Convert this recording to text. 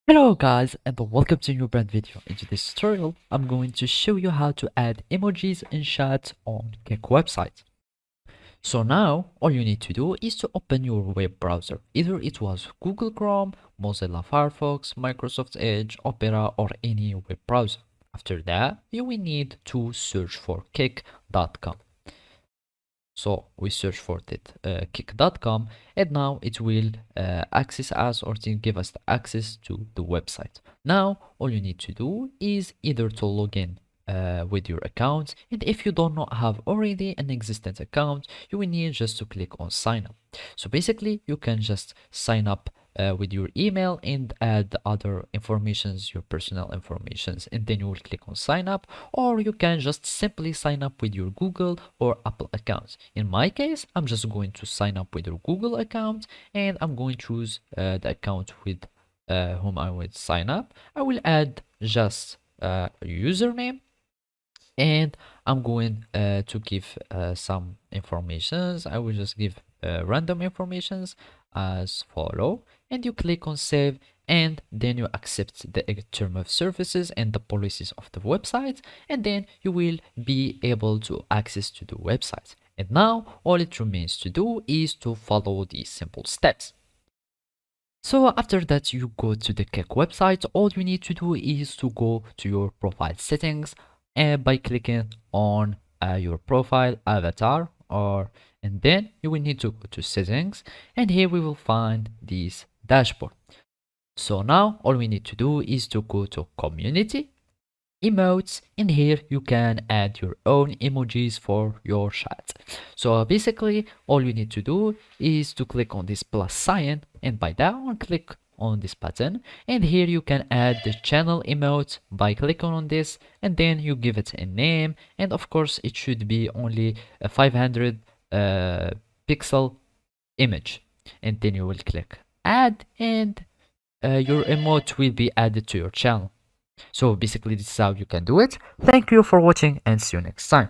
Hello guys and welcome to a new brand video. In today's tutorial, I'm going to show you how to add emojis in chat on Kik website. So now all you need to do is to open your web browser. Either it was Google Chrome, Mozilla Firefox, Microsoft Edge, Opera or any web browser. After that, you will need to search for kik.com. So we search for it kik.com and now it will access us or to give us the access to the website. Now all you need to do is either to log in with your account, and if you do not have already an existent account, you will need just to click on sign up. So basically you can just sign up with your email and add other informations, your personal informations, and then you will click on sign up, or you can just simply sign up with your Google or Apple account. In my case, I'm just going to sign up with your Google account, and I'm going to choose the account with whom I would sign up. I will add just a username, and I'm going to give some informations. I will just give random informations as follow, and you click on save, and then you accept the term of services and the policies of the website, and then you will be able to access to the website. And now all it remains to do is to follow these simple steps. So after that, you go to the Kik website. All you need to do is to go to your profile settings and by clicking on your profile avatar, or and then you will need to go to settings, and here we will find this dashboard. So now all we need to do is to go to community emotes, and here you can add your own emojis for your chat. So basically all you need to do is to click on this plus sign, and by that one click on this button, and here you can add the channel emote by clicking on this, and then you give it a name, and of course it should be only a 500 pixel image, and then you will click add, and your emote will be added to your channel. So basically this is how you can do it. Thank you for watching and see you next time.